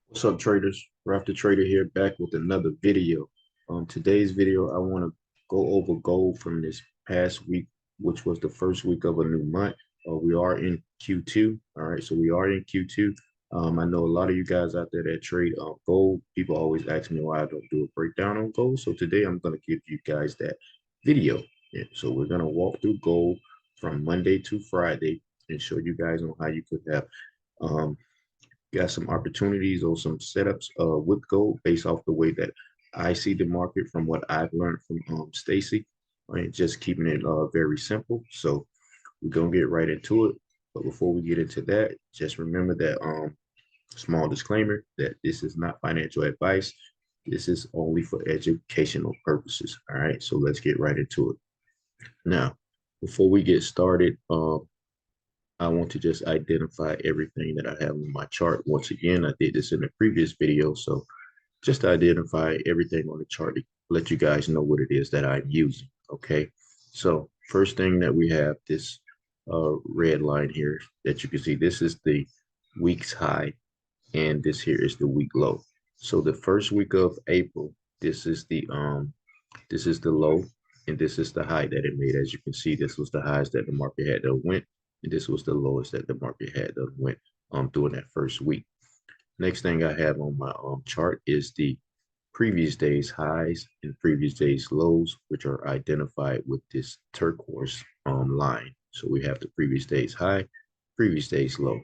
What's up, traders? Ralphdatrader here, back with another video. Today's video, I want to go over gold from this past week, which was the first week of a new month. We are in Q2. All right, so we are in Q2. I know a lot of you guys out there that trade gold. People always ask me why I don't do a breakdown on gold. So today I'm going to give you guys that video. Yeah, so we're going to walk through gold from Monday to Friday and show you guys on how you could have um, got some opportunities or some setups with gold based off the way that I see the market from what I've learned from Stacy, right? Just keeping it very simple. So we're gonna get right into it. But before we get into that, just remember that small disclaimer that this is not financial advice. This is only for educational purposes. All right. So let's get right into it. Now, before we get started, I want to just identify everything that I have on my chart. Once again, I did this in the previous video. So just to identify everything on the chart to let you guys know what it is that I'm using. Okay. So first thing that we have this red line here that you can see, this is the week's high and this here is the week low. So the first week of April, this is the low and this is the high that it made. As you can see, this was the highs that the market had that went, and this was the lowest that the market had that went during that first week. Next thing I have on my chart is the previous day's highs and previous day's lows, which are identified with this turquoise line. So we have the previous day's high, previous day's low.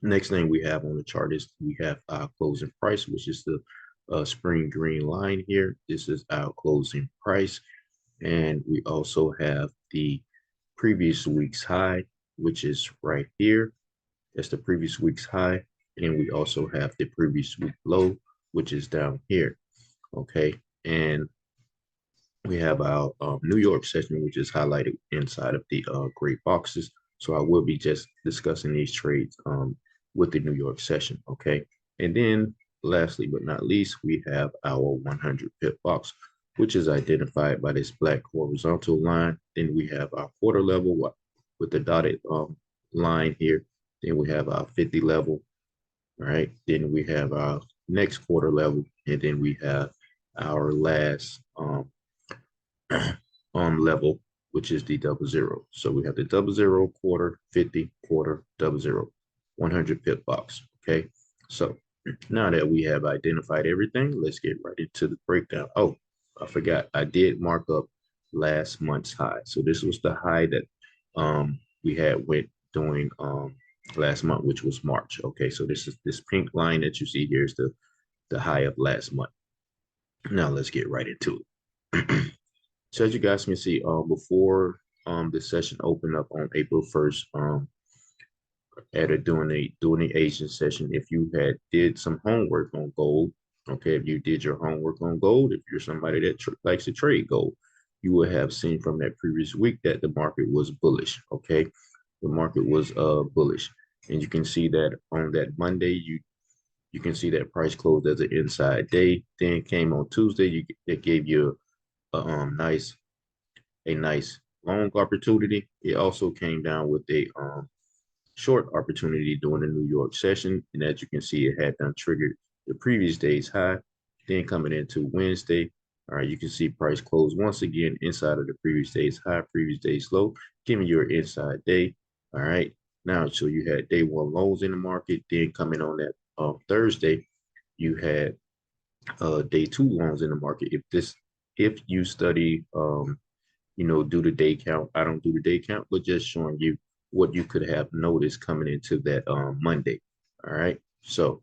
Next thing we have on the chart is we have our closing price, which is the spring green line here. This is our closing price. And we also have the previous week's high, which is right here. That's the previous week's high. And we also have the previous week low, which is down here. Okay. And we have our New York session, which is highlighted inside of the gray boxes. So I will be just discussing these trades with the New York session. Okay. And then lastly, but not least, we have our 100 pip box, which is identified by this black horizontal line. Then we have our quarter level with the dotted line here. Then we have our 50 level, right? Then we have our next quarter level, and then we have our last level, which is the double zero. So we have the double zero, quarter, 50, quarter, double zero, 100 pip box. Okay. So now that we have identified everything, let's get right into the breakdown. Oh, I forgot. I did mark up last month's high. So this was the high that we had went during last month, which was March. Okay. So this is this pink line that you see here is the high of last month. Now let's get right into it. So as you guys can see, before the session opened up on April 1st, during the Asian session, if you had did some homework on gold, okay, if you did your homework on gold, if you're somebody that likes to trade gold, you would have seen from that previous week that the market was bullish. Okay, the market was bullish, and you can see that on that Monday, you can see that price closed as an inside day. Then came on Tuesday, it gave you a nice long opportunity. It also came down with a short opportunity during the New York session. And as you can see, it had done triggered the previous day's high. Then coming into Wednesday, all right, you can see price closed once again inside of the previous day's high, previous day's low, giving you an inside day. All right. Now, so you had day one lows in the market. Then coming on that Thursday, you had day two loans in the market. If you study do the day count. I don't do the day count, but just showing you what you could have noticed coming into that Monday. All right. So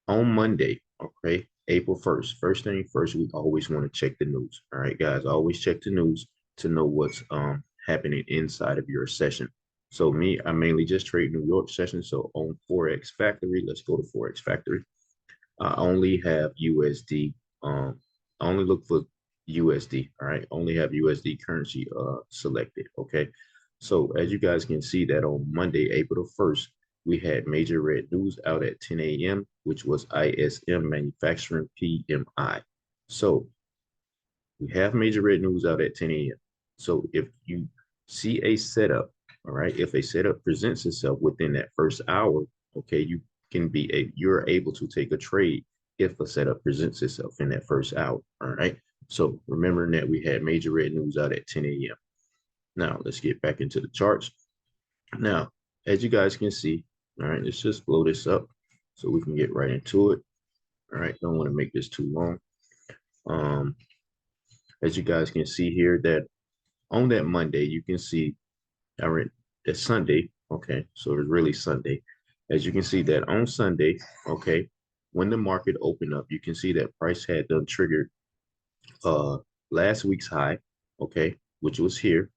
on Monday, okay, April 1st, first thing first, we always want to check the news. All right, guys, always check the news to know what's happening inside of your session. So me, I mainly just trade New York session. So on Forex Factory, let's go to Forex Factory. I only have USD. I only look for USD. All right. Only have USD currency selected. Okay. So as you guys can see that on Monday, April 1st, we had major red news out at 10 a.m., which was ISM manufacturing PMI. So we have major red news out at 10 a.m. So if you see a setup, all right, if a setup presents itself within that first hour, okay, you you're able to take a trade if a setup presents itself in that first hour. All right. So remembering that we had major red news out at 10 a.m. Now let's get back into the charts. Now, as you guys can see, all right, let's just blow this up so we can get right into it. All right, don't want to make this too long. As you guys can see here, that on that Monday, you can see, all right, it's Sunday. Okay, so it's really Sunday. As you can see that on Sunday, okay, when the market opened up, you can see that price had done triggered uh last week's high, okay, which was here,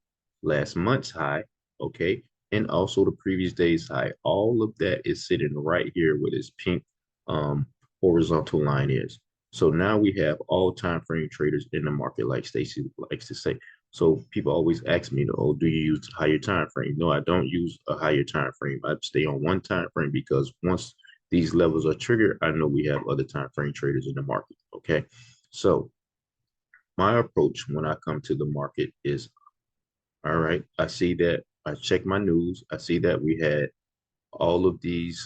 last month's high, okay, and also the previous day's high. All of that is sitting right here where this pink um horizontal line is. So now we have all time frame traders in the market, like Stacy likes to say. So people always ask me, oh, do you use a higher time frame? No, I don't use a higher time frame. I stay on one time frame because once these levels are triggered, I know we have other time frame traders in the market. Okay. So my approach when I come to the market is, all right, I see that I check my news. I see that we had all of these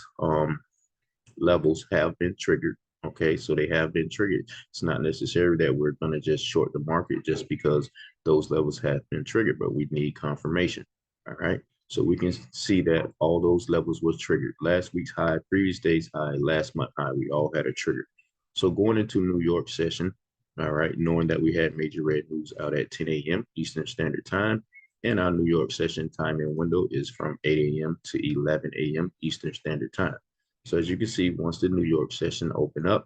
levels have been triggered. Okay, so they have been triggered. It's not necessary that we're going to just short the market just because those levels have been triggered, but we need confirmation. All right, so we can see that all those levels was triggered. Last week's high, previous day's high, last month high, we all had a trigger. So going into New York session, all right, knowing that we had major red news out at 10 a.m. Eastern Standard Time, and our New York session time and window is from 8 a.m. to 11 a.m. Eastern Standard Time. So as you can see, once the New York session opened up,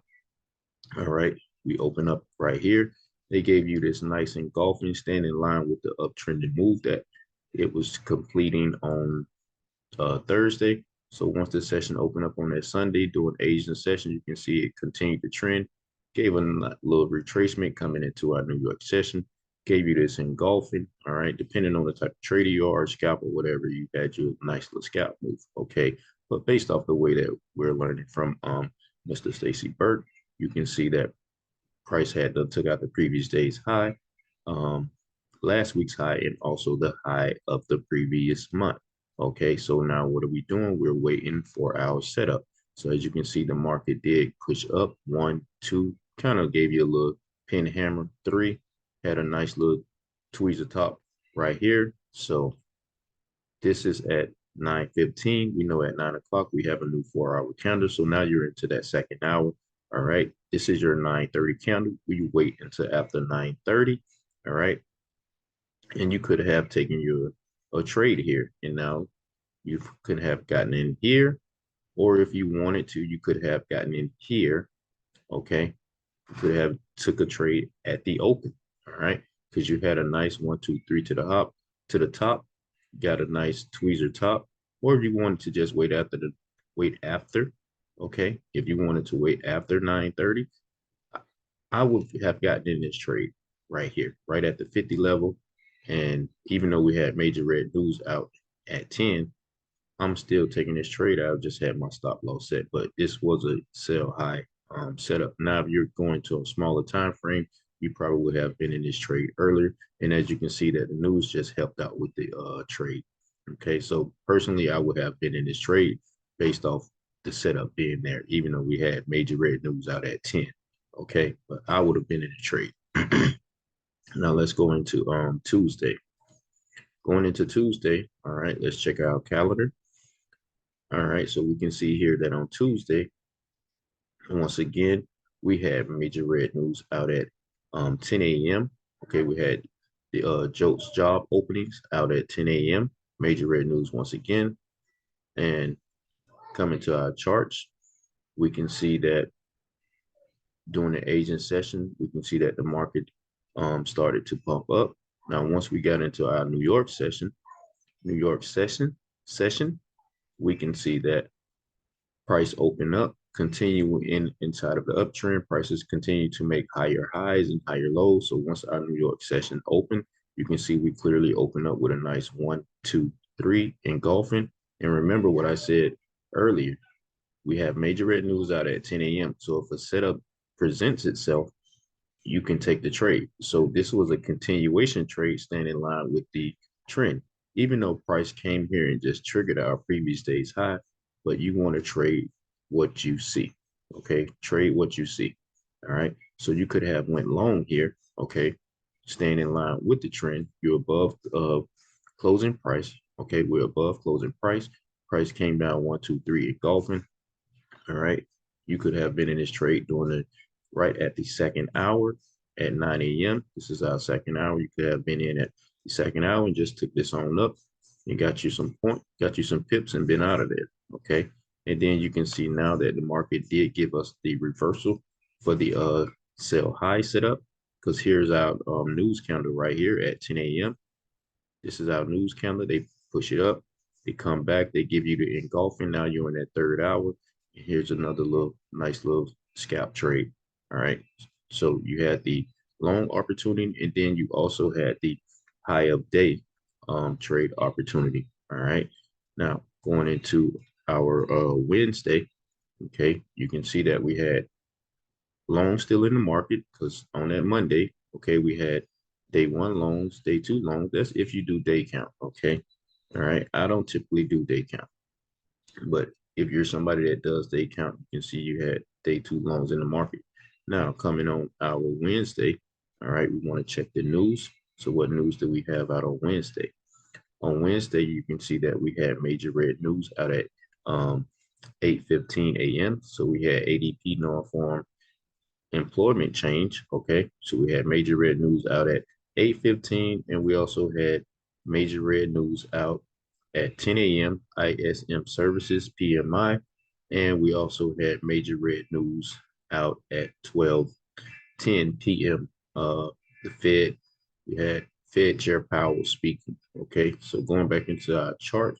all right, we open up right here. They gave you this nice engulfing stand in line with the uptrending move that it was completing on Thursday. So once the session opened up on that Sunday during Asian session, you can see it continued to trend, gave a little retracement coming into our New York session, gave you this engulfing, all right, depending on the type of trader you are, scalp or whatever, you had your nice little scalp move, okay? But based off the way that we're learning from Mr. Stacy Burke, you can see that price had took out the previous day's high, um, last week's high, and also the high of the previous month. Okay, so now what are we doing? We're waiting for our setup. So as you can see, the market did push up 1, 2, kind of gave you a little pin hammer, 3, had a nice little tweezer top right here. So this is at 9:15. We know at 9 o'clock we have a new 4-hour candle. So now you're into that second hour. All right. This is your 9:30 candle. We wait until after 9:30. All right. And you could have taken your a trade here. And now you could have gotten in here. Or if you wanted to, you could have gotten in here. Okay. You could have took a trade at the open. All right. Because you had a nice 1, 2, 3 to the top, got a nice tweezer top, or if you wanted to just wait after, okay. If you wanted to wait after 9:30, I would have gotten in this trade right here, right at the 50 level. And even though we had major red news out at 10, I'm still taking this trade. I just had my stop loss set, but this was a sell high setup. Now, if you're going to a smaller time frame, you probably would have been in this trade earlier. And as you can see, that the news just helped out with the trade. Okay, so personally, I would have been in this trade based off the setup being there, even though we had major red news out at 10. Okay, but I would have been in the trade. Now let's go into Tuesday. Going into Tuesday, all right, let's check our calendar. All right, so we can see here that on Tuesday, once again, we had major red news out at 10 a.m. Okay, we had the Xauusd job openings out at 10 a.m. Major red news once again. And coming to our charts, we can see that during the Asian session, we can see that the market started to pump up. Now, once we got into our New York session, we can see that price open up, continue inside of the uptrend. Prices continue to make higher highs and higher lows. So once our New York session opened, you can see we clearly open up with a nice 1, 2, 3 engulfing. And remember what I said earlier, we have major red news out at 10 a.m. So if a setup presents itself, you can take the trade. So this was a continuation trade staying in line with the trend. Even though price came here and just triggered our previous day's high, but you want to trade what you see. Okay, trade what you see. All right. So you could have went long here. Okay, staying in line with the trend. You're above closing price. Okay, we're above closing price. Price came down 1, 2, 3 engulfing. All right. You could have been in this trade during it right at the second hour at 9 a.m. This is our second hour. You could have been in at the second hour and just took this on up and got you some point, got you some pips and been out of there. Okay. And then you can see now that the market did give us the reversal for the sell high setup, because here's our news counter right here at 10 a.m. This is our news calendar. They push it up. They come back. They give you the engulfing. Now you're in that third hour. And here's another little nice little scalp trade. All right. So you had the long opportunity, and then you also had the high of day trade opportunity. All right. Now going into our Wednesday, okay, you can see that we had long still in the market, because on that Monday, okay, we had day one loans, day two loans. That's if you do day count, okay? All right. I don't typically do day count, but if you're somebody that does day count, you can see you had day two loans in the market. Now, coming on our Wednesday, all right, we want to check the news. So, what news do we have out on Wednesday? On Wednesday, you can see that we had major red news out at 8:15 a.m. So, we had ADP non-farm employment change. Okay, so we had major red news out at 8:15, and we also had major red news out at 10 a.m. ISM services PMI, and we also had major red news out at 12:10 p.m. The Fed, we had Fed Chair Powell speaking. Okay, so going back into our chart,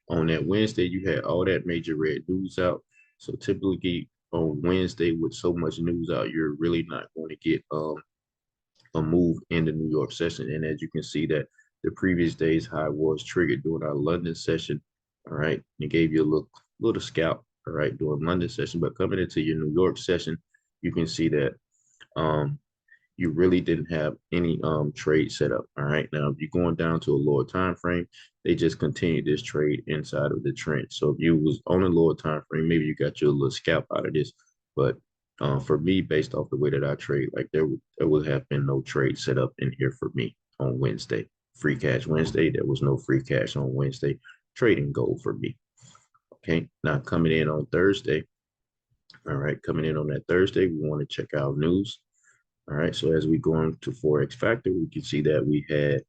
on that Wednesday, you had all that major red news out. So typically on Wednesday, with so much news out, you're really not going to get a move in the New York session. And as you can see, that the previous day's high was triggered during our London session. All right, it gave you a little scalp. All right, during London session, but coming into your New York session, you can see that um, you really didn't have any trade set up. All right. Now, if you're going down to a lower time frame, they just continued this trade inside of the trend. So if you was on a lower time frame, maybe you got your little scalp out of this. But for me, based off the way that I trade, like there would have been no trade set up in here for me on Wednesday. Free cash Wednesday, there was no free cash on Wednesday. Trading gold for me. Okay. Now coming in on Thursday. All right, coming in on that Thursday, we want to check out news. All right, so as we go into Forex Factor, we can see that we had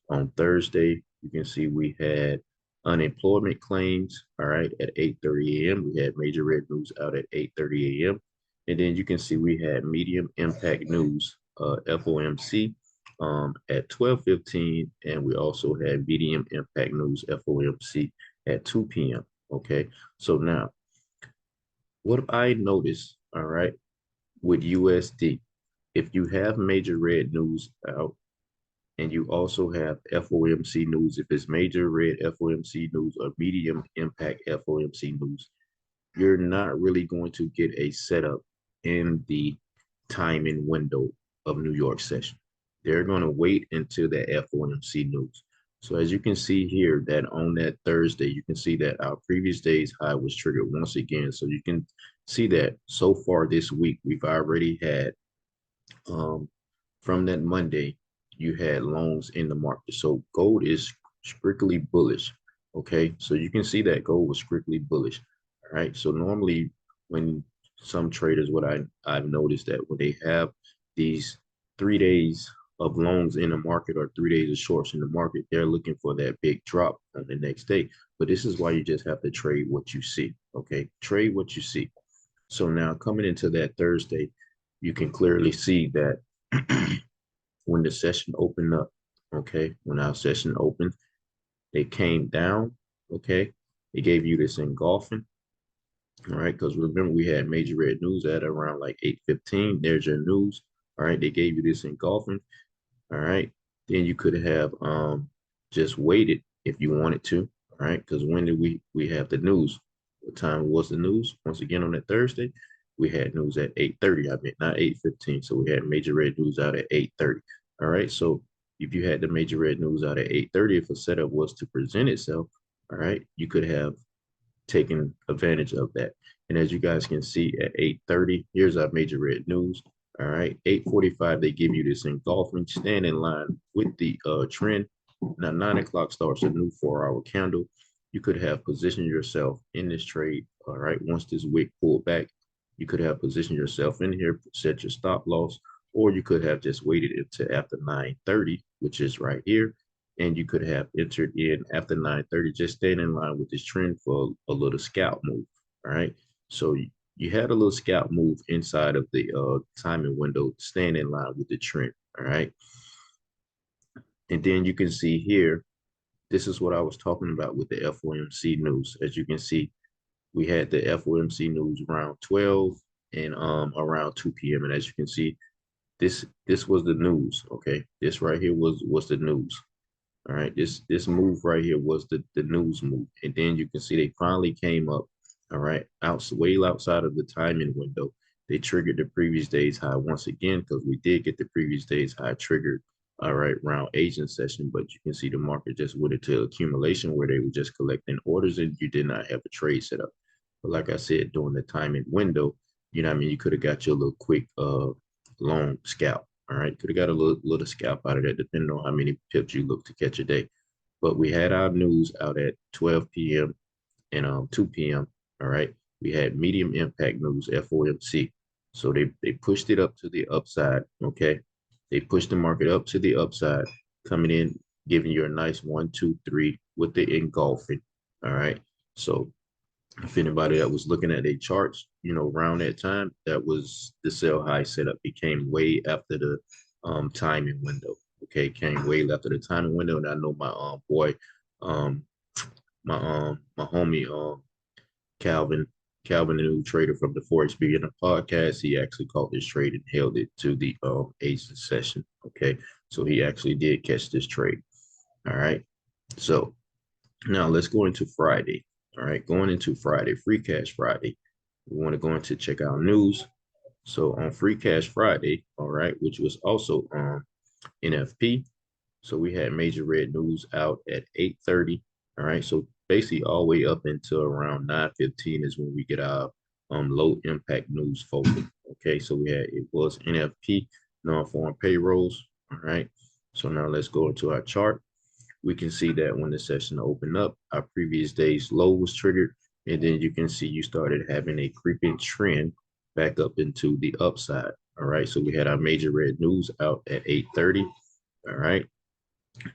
on Thursday, you can see we had unemployment claims, all right, at 8:30 a.m. We had major red news out at 8:30 a.m. And then you can see we had medium impact news, FOMC, at 12:15, and we also had medium impact news, FOMC, at 2 p.m. Okay, so now what I noticed, all right, with USD, if you have major red news out and you also have FOMC news, if it's major red FOMC news or medium impact FOMC news, you're not really going to get a setup in the timing window of New York session. They're going to wait until the FOMC news. So as you can see here, that on that Thursday, you can see that our previous day's high was triggered once again. So you can see that so far this week, we've already had from that Monday, you had longs in the market. So gold is strictly bullish. Okay. So you can see that gold was strictly bullish. All right. So normally when some traders, I've noticed that when they have these 3 days of longs in the market or 3 days of shorts in the market, they're looking for that big drop on the next day. But this is why you just have to trade what you see. Okay. Trade what you see. So now coming into that Thursday, you can clearly see that when the session opened up, okay, when our session opened, they came down, okay, they gave you this engulfing, all right, because remember we had major red news at around like 8:15. There's your news, all right, they gave you this engulfing, all right, then you could have just waited if you wanted to, all right, because when did we have the news? What time was the news? Once again on that Thursday, we had news at 8:30. I mean, not 8:15. So we had major red news out at 8:30. All right. So if you had the major red news out at 8:30, if a setup was to present itself, all right, you could have taking advantage of that. And as you guys can see at 8:30, here's our major red news. All right, 8:45, they give you this engulfing, stand in line with the trend. Now 9 o'clock starts a new 4-hour candle. You could have positioned yourself in this trade. All right, once this wick pulled back, you could have positioned yourself in here, set your stop loss, or you could have just waited until after 9:30, which is right here, and you could have entered in after 9:30, just staying in line with this trend for a little scalp move. All right, so you had a little scalp move inside of the timing window, staying in line with the trend. All right, and then you can see here, this is what I was talking about with the FOMC news. As you can see, we had the FOMC news around 12 and around 2 p.m. And as you can see, this was the news. Okay, this right here was the news. All right, this move right here was the news move, and then you can see they finally came up. All right, way outside of the timing window. They triggered the previous day's high once again because we did get the previous day's high triggered. All right, round agent session, but you can see the market just went into accumulation where they were just collecting orders and you did not have a trade set up. But like I said, during the timing window, you know what I mean, you could have got your little quick long scalp. All right, could have got a little scalp out of that, depending on how many pips you look to catch a day. But we had our news out at 12 p.m. and 2 p.m. All right, we had medium impact news, FOMC. So they pushed it up to the upside. Okay, they pushed the market up to the upside, coming in, giving you a nice 1, 2, 3 with the engulfing. All right, so if anybody that was looking at a charts, you know, around that time, that was the sell high setup. It came way after the timing window. Okay, came way after the timing window. And I know my boy, um my homie Calvin, Calvin, the new trader from the Forex Beginner podcast, he actually caught this trade and held it to the agent session. Okay, so he actually did catch this trade. All right, so now let's go into Friday. All right, going into Friday, Free Cash Friday. We want to go into check out news. So on Free Cash Friday, all right, which was also on NFP. So we had major red news out at 8:30. All right, so basically all the way up until around 9:15 is when we get our low impact news focus. Okay, so it was NFP, non-farm payrolls. All right, so now let's go into our chart. We can see that when the session opened up, our previous day's low was triggered, and then you can see you started having a creeping trend back up into the upside. All right, so we had our major red news out at 8:30. All right,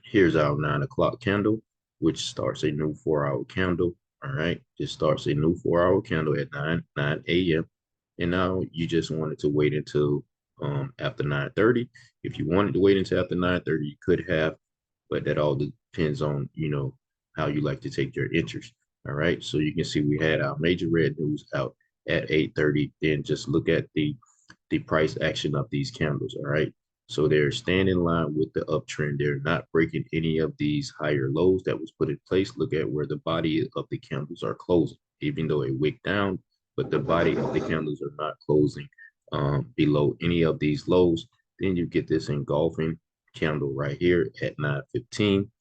here's our 9 o'clock candle, which starts a new 4-hour candle. All right, this starts a new 4-hour candle at 9 a.m. And now you just wanted to wait until after 9:30. If you wanted to wait until after 9:30, you could have, but that all depends on, you know, how you like to take your interest. All right, so you can see we had our major red news out at 8:30. Then just look at the price action of these candles. All right, so they're staying in line with the uptrend. They're not breaking any of these higher lows that was put in place. Look at where the body of the candles are closing, even though it wicked down, but the body of the candles are not closing below any of these lows. Then you get this engulfing candle right here at 9:15.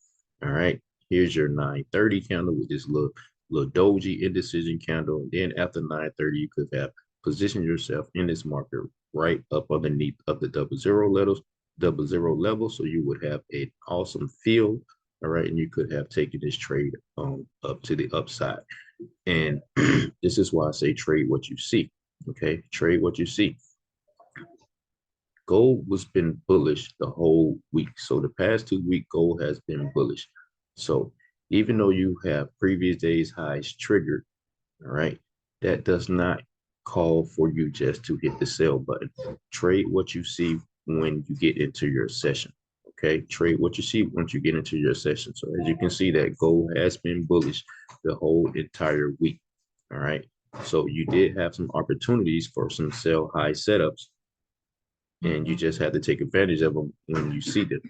All right, here's your 9:30 candle with this little doji indecision candle. And then after 9:30, you could have positioned yourself in this market right up underneath of the double zero level. So you would have an awesome feel. All right, and you could have taken this trade up to the upside. And this is why I say trade what you see. Okay, trade what you see. Gold was been bullish the whole week. So the past 2 week, gold has been bullish. So even though you have previous days highs triggered, all right, that does not call for you just to hit the sell button. Trade what you see when you get into your session. Okay, trade what you see once you get into your session. So as you can see, that gold has been bullish the whole entire week. All right, so you did have some opportunities for some sell high setups, and you just have to take advantage of them when you see them.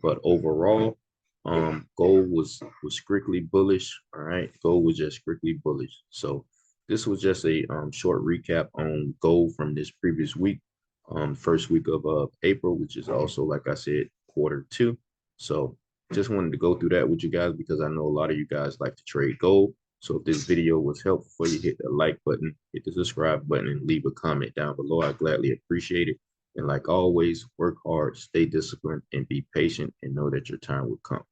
But overall, gold was strictly bullish. All right, gold was just strictly bullish. So this was just a short recap on gold from this previous week, first week of April, which is also, like I said, quarter 2. So just wanted to go through that with you guys because I know a lot of you guys like to trade gold. So if this video was helpful for you, hit the like button, hit the subscribe button, and leave a comment down below. I gladly appreciate it. And like always, work hard, stay disciplined, and be patient, and know that your time will come.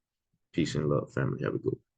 Peace and love, family. Have a good one.